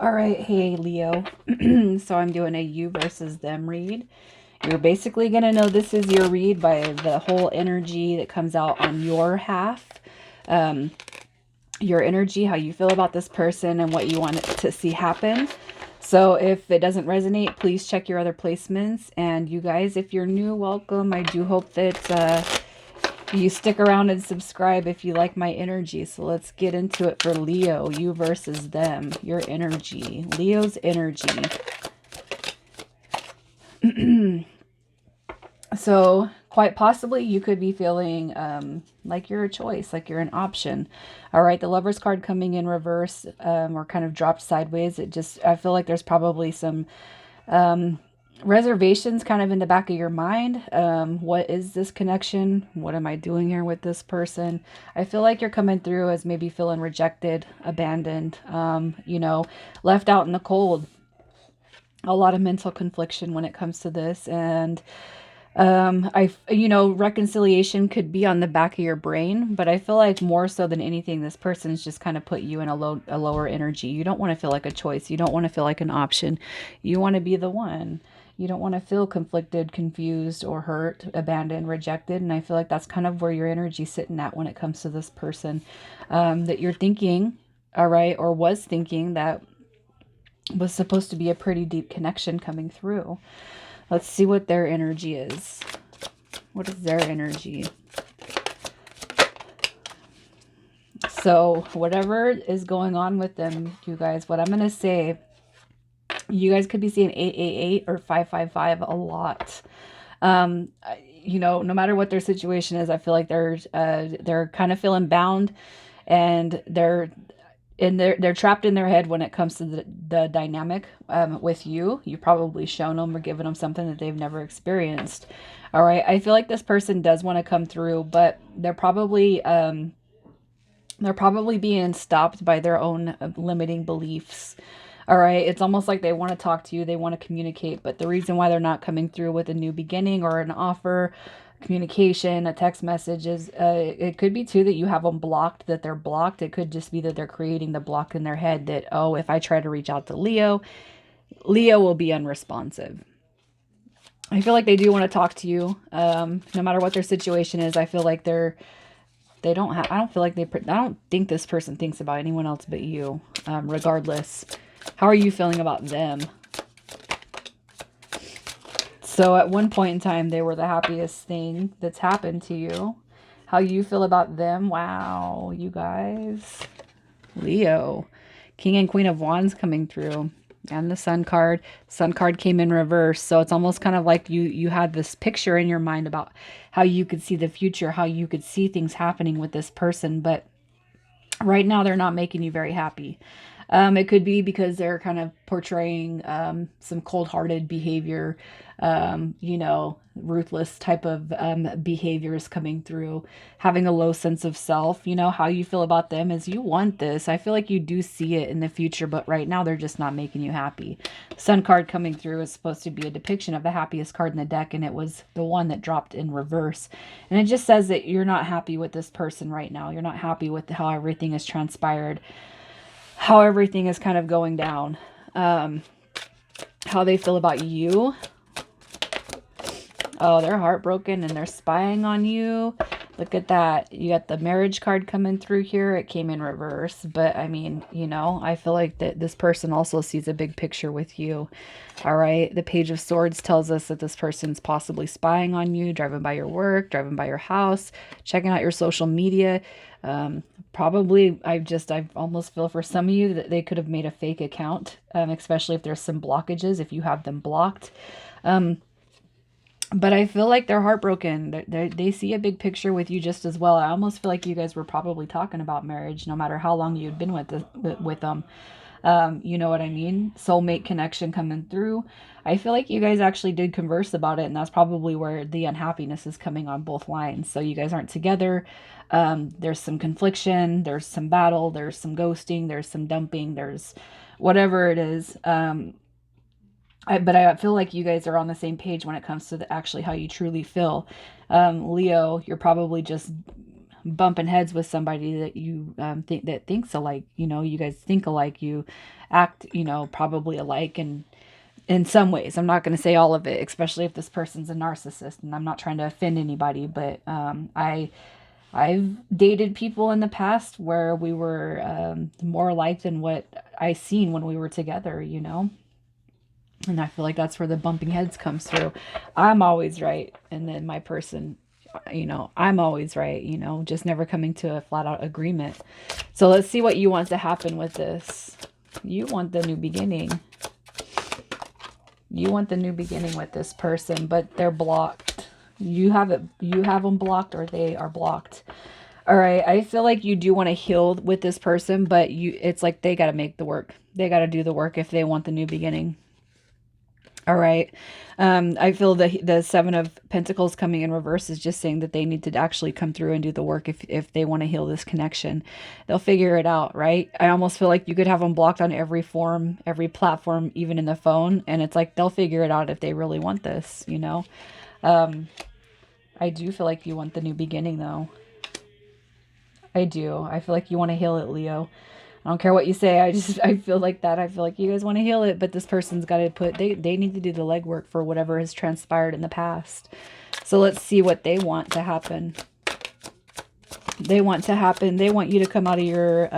All right, hey Leo. So I'm doing a you versus them read. You're basically going to know this is your read by the whole energy that comes out on your half. Um, your energy, how you feel about this person, and what you want to see happen. So if it doesn't resonate, please check your other placements. And you guys, if you're new, welcome. I do hope that you stick around and subscribe if you like my energy. So let's get into it for Leo. You versus them. Your energy. Leo's energy. So quite possibly you could be feeling like you're a choice, like you're an option. All right, the Lover's card coming in reverse, or kind of dropped sideways. I feel like there's probably some reservations kind of in the back of your mind. What is this connection? What am I doing here with this person? I feel like you're coming through as maybe feeling rejected, abandoned, left out in the cold. A lot of mental confliction when it comes to this. And reconciliation could be on the back of your brain, but I feel like more so than anything, this person's just kind of put you in a lower energy. You don't want to feel like a choice. You don't want to feel like an option. You want to be the one. You don't want to feel conflicted, confused, or hurt, abandoned, rejected. And I feel like that's kind of where your energy's sitting at when it comes to this person, that you're thinking, all right, or was thinking that was supposed to be a pretty deep connection coming through. Let's see what their energy is. What is their energy? So whatever is going on with them, you guys, what I'm going to say, you guys could be seeing 888 or 555 a lot. Um, no matter what their situation is, I feel like they're kind of feeling bound, and they're trapped in their head when it comes to the dynamic with you. You've probably shown them or given them something that they've never experienced. All right, I feel like this person does want to come through, but they're probably being stopped by their own limiting beliefs. All right, it's almost like they want to talk to you, they want to communicate, but the reason why they're not coming through with a new beginning or an offer, communication, a text message is it could be too that you have them blocked, that they're blocked. It could just be that they're creating the block in their head that, oh, if I try to reach out to Leo, Leo will be unresponsive. I feel like they do want to talk to you, no matter what their situation is. I feel like they don't have, I don't feel like I don't think this person thinks about anyone else but you, regardless. How are you feeling about them? So at one point in time, they were the happiest thing that's happened to you. How you feel about them? Wow, you guys. Leo. King and Queen of Wands coming through. And the Sun card. Sun card came in reverse. So it's almost kind of like you had this picture in your mind about how you could see the future, how you could see things happening with this person. But right now, they're not making you very happy. It could be because they're kind of portraying some cold-hearted behavior, ruthless type of behaviors coming through, having a low sense of self. How you feel about them is you want this. I feel like you do see it in the future, but right now they're just not making you happy. Sun card coming through is supposed to be a depiction of the happiest card in the deck, and it was the one that dropped in reverse. And it just says that you're not happy with this person right now. You're not happy with how everything has transpired, how everything is kind of going down, how they feel about you. Oh, they're heartbroken and they're spying on you. Look at that. You got the marriage card coming through here. It came in reverse. But I mean, I feel like that this person also sees a big picture with you. All right. The Page of Swords tells us that this person's possibly spying on you, driving by your work, driving by your house, checking out your social media. Probably, I almost feel for some of you that they could have made a fake account, especially if there's some blockages, if you have them blocked. But I feel like they're heartbroken. They see a big picture with you just as well. I almost feel like you guys were probably talking about marriage, no matter how long you'd been with them. You know what I mean? Soulmate connection coming through. I feel like you guys actually did converse about it, and that's probably where the unhappiness is coming on both lines. So you guys aren't together. There's some confliction, there's some battle, there's some ghosting, there's some dumping, there's whatever it is. But I feel like you guys are on the same page when it comes to actually how you truly feel. Leo, you're probably just bumping heads with somebody that you think that thinks alike. You guys think alike. You act, you know, probably alike and in some ways. I'm not going to say all of it, especially if this person's a narcissist, and I'm not trying to offend anybody, but I've dated people in the past where we were more alike than what I seen when we were together, you know? And I feel like that's where the bumping heads comes through. I'm always right. And then my person, you know, I'm always right, you know, just never coming to a flat out agreement. So let's see what you want to happen with this. You want the new beginning. You want the new beginning with this person, but they're blocked. You have it. You have them blocked, or they are blocked. All right. I feel like you do want to heal with this person, but it's like they got to make the work. They got to do the work if they want the new beginning. All right. I feel the Seven of Pentacles coming in reverse is just saying that they need to actually come through and do the work if they want to heal this connection. They'll figure it out, right? I almost feel like you could have them blocked on every form, every platform, even in the phone. And it's like they'll figure it out if they really want this, you know? I do feel like you want the new beginning, though. I do. I feel like you want to heal it, Leo. I don't care what you say. I feel like that. I feel like you guys want to heal it, but this person's got to they need to do the legwork for whatever has transpired in the past. So let's see what they want to happen. They want you to come out of your,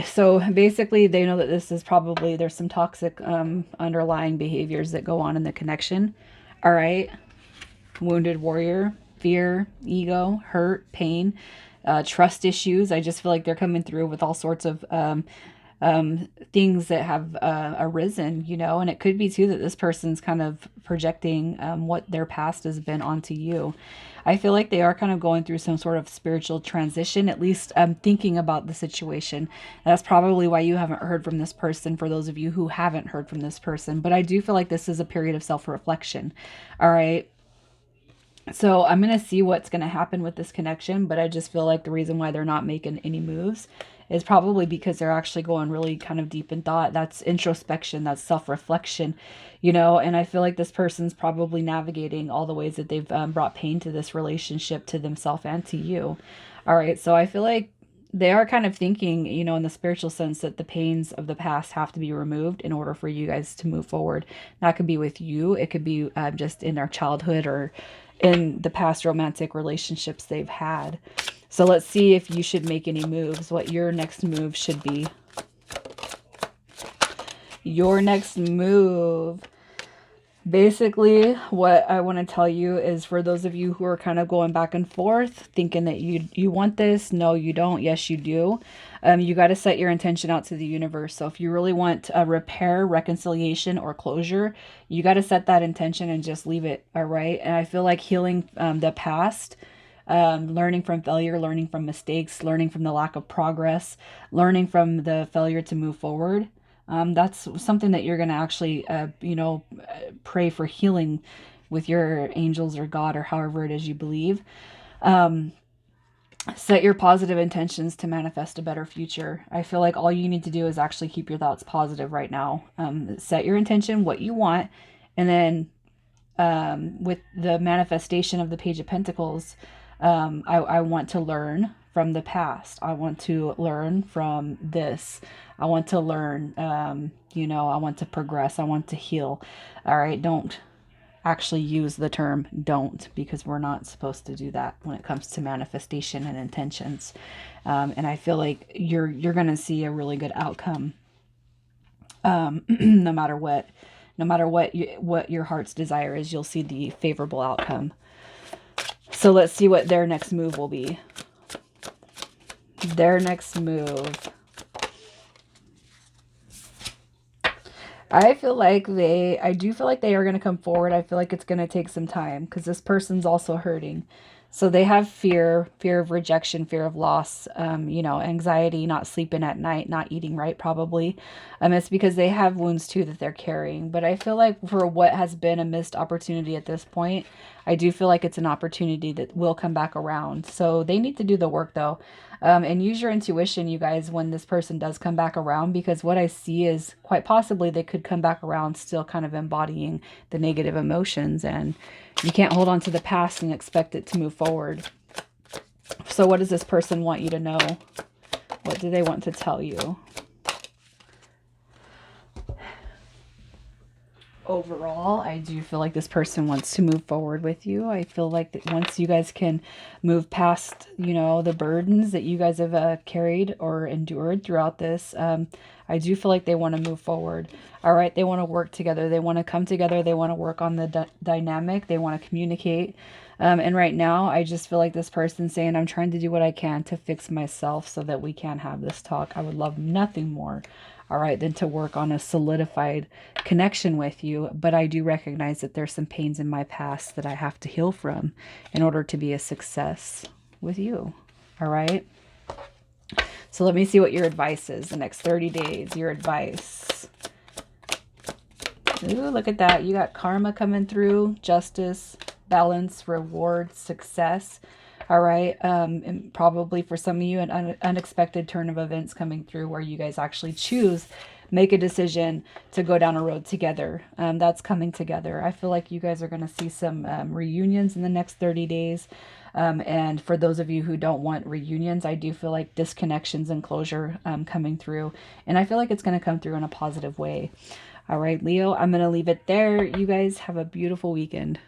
so basically they know that this is probably, there's some toxic, underlying behaviors that go on in the connection. All right. Wounded warrior, fear, ego, hurt, pain, trust issues. I just feel like they're coming through with all sorts of things that have arisen, you know, and it could be too that this person's kind of projecting what their past has been onto you. I feel like they are kind of going through some sort of spiritual transition, at least thinking about the situation. That's probably why you haven't heard from this person, for those of you who haven't heard from this person. But I do feel like this is a period of self-reflection. All right. So I'm going to see what's going to happen with this connection, but I just feel like the reason why they're not making any moves is probably because they're actually going really kind of deep in thought. That's introspection, that's self-reflection, you know, and I feel like this person's probably navigating all the ways that they've brought pain to this relationship, to themselves and to you. All right, so I feel like they are kind of thinking, you know, in the spiritual sense, that the pains of the past have to be removed in order for you guys to move forward. That could be with you. It could be just in our childhood or in the past romantic relationships they've had. So let's see if you should make any moves, what your next move should be. Your next move. Basically, what I want to tell you is, for those of you who are kind of going back and forth, thinking that you want this, no, you don't, yes, you do. You got to set your intention out to the universe. So if you really want a repair, reconciliation, or closure, you got to set that intention and just leave it, all right? And I feel like healing the past, learning from failure, learning from mistakes, learning from the lack of progress, learning from the failure to move forward. That's something that you're going to actually, pray for healing with your angels or God or however it is you believe. Set your positive intentions to manifest a better future. I feel like all you need to do is actually keep your thoughts positive right now. Set your intention, what you want, and then with the manifestation of the Page of Pentacles, I want to learn from the past. I want to learn from this. I want to learn, I want to progress. I want to heal. All right. Don't actually use the term don't, because we're not supposed to do that when it comes to manifestation and intentions. And I feel like you're going to see a really good outcome. No matter what your heart's desire is, you'll see the favorable outcome. So let's see what their next move will be. Their next move. I do feel like they are going to come forward. I feel like it's going to take some time because this person's also hurting. So they have fear of rejection, fear of loss, anxiety, not sleeping at night, not eating right, probably. It's because they have wounds too that they're carrying. But I feel like for what has been a missed opportunity at this point, I do feel like it's an opportunity that will come back around. So they need to do the work though. And use your intuition, you guys, when this person does come back around, because what I see is quite possibly they could come back around still kind of embodying the negative emotions, and you can't hold on to the past and expect it to move forward. So what does this person want you to know? What do they want to tell you? Overall, I do feel like this person wants to move forward with you. I feel like that once you guys can move past, you know, the burdens that you guys have carried or endured throughout this, I do feel like they want to move forward. All right, they want to work together. They want to come together. They want to work on the dynamic. They want to communicate. And right now, I just feel like this person's saying, I'm trying to do what I can to fix myself so that we can have this talk. I would love nothing more, all right, than to work on a solidified connection with you. But I do recognize that there's some pains in my past that I have to heal from in order to be a success with you. All right. So let me see what your advice is the next 30 days. Your advice. Ooh, look at that. You got karma coming through, justice, balance, reward, success. All right. And probably for some of you, an unexpected turn of events coming through where you guys actually choose, make a decision to go down a road together. That's coming together. I feel like you guys are going to see some reunions in the next 30 days. And for those of you who don't want reunions, I do feel like disconnections and closure coming through. And I feel like it's going to come through in a positive way. All right, Leo, I'm going to leave it there. You guys have a beautiful weekend.